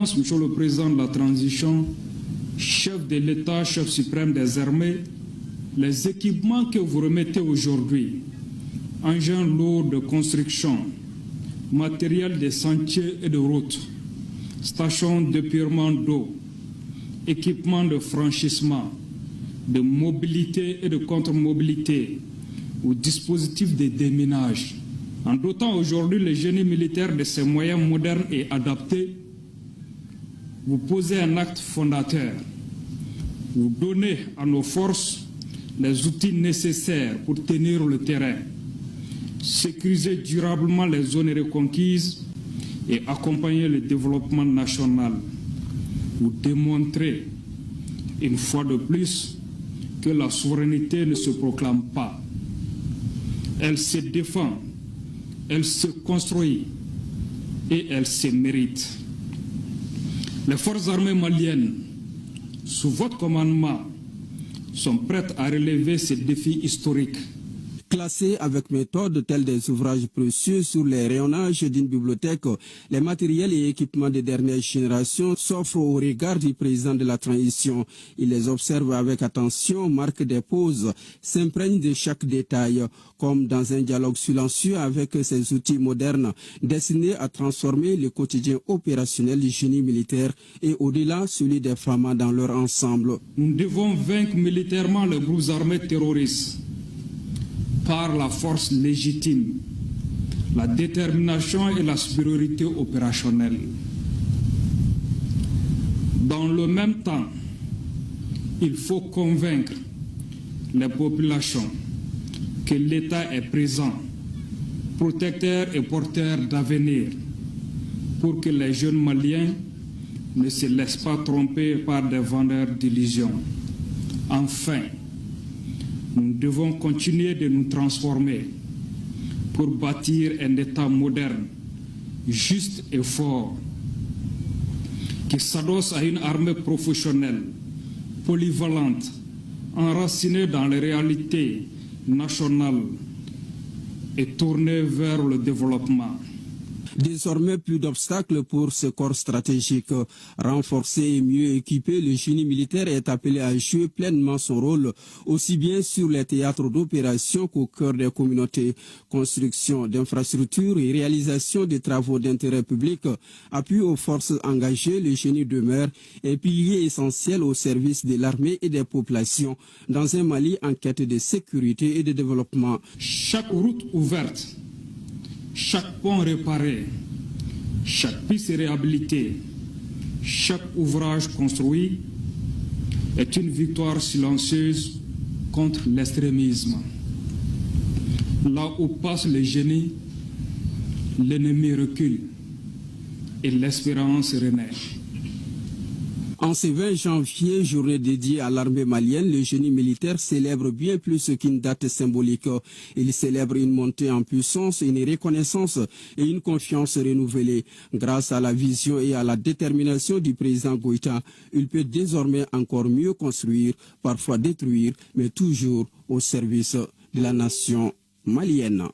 Monsieur le Président de la Transition, chef de l'État, chef suprême des armées, les équipements que vous remettez aujourd'hui, engins lourds de construction, matériel de sentiers et de routes, stations d'épurement d'eau, équipements de franchissement, de mobilité et de contre-mobilité, ou dispositifs de déminage, en dotant aujourd'hui le génie militaire de ces moyens modernes et adaptés, vous posez un acte fondateur. Vous donnez à nos forces les outils nécessaires pour tenir le terrain, sécuriser durablement les zones reconquises et accompagner le développement national. Vous démontrez une fois de plus que la souveraineté ne se proclame pas. Elle se défend, elle se construit et elle se mérite. Les forces armées maliennes, sous votre commandement, sont prêtes à relever ces défis historiques. Classés avec méthode tels des ouvrages précieux sur les rayonnages d'une bibliothèque, les matériels et équipements de dernière génération s'offrent au regard du président de la transition. Il les observe avec attention, marque des pauses, s'imprègne de chaque détail, comme dans un dialogue silencieux avec ces outils modernes destinés à transformer le quotidien opérationnel du génie militaire et au-delà celui des Flamands dans leur ensemble. Nous devons vaincre militairement les groupes armés terroristes par la force légitime, la détermination et la supériorité opérationnelle. Dans le même temps, il faut convaincre les populations que l'État est présent, protecteur et porteur d'avenir, pour que les jeunes Maliens ne se laissent pas tromper par des vendeurs d'illusions. Enfin, nous devons continuer de nous transformer pour bâtir un État moderne, juste et fort, qui s'adosse à une armée professionnelle, polyvalente, enracinée dans les réalités nationales et tournée vers le développement. Désormais, plus d'obstacles pour ce corps stratégique. Renforcé et mieux équipé, le génie militaire est appelé à jouer pleinement son rôle, aussi bien sur les théâtres d'opération qu'au cœur des communautés. Construction d'infrastructures et réalisation des travaux d'intérêt public, appui aux forces engagées, le génie demeure un pilier essentiel au service de l'armée et des populations dans un Mali en quête de sécurité et de développement. Chaque route ouverte, chaque pont réparé, chaque piste réhabilitée, chaque ouvrage construit est une victoire silencieuse contre l'extrémisme. Là où passe le génie, l'ennemi recule et l'espérance renaît. En ce 20 janvier, journée dédiée à l'armée malienne, le génie militaire célèbre bien plus qu'une date symbolique. Il célèbre une montée en puissance, une reconnaissance et une confiance renouvelée. Grâce à la vision et à la détermination du président Goïta, il peut désormais encore mieux construire, parfois détruire, mais toujours au service de la nation malienne.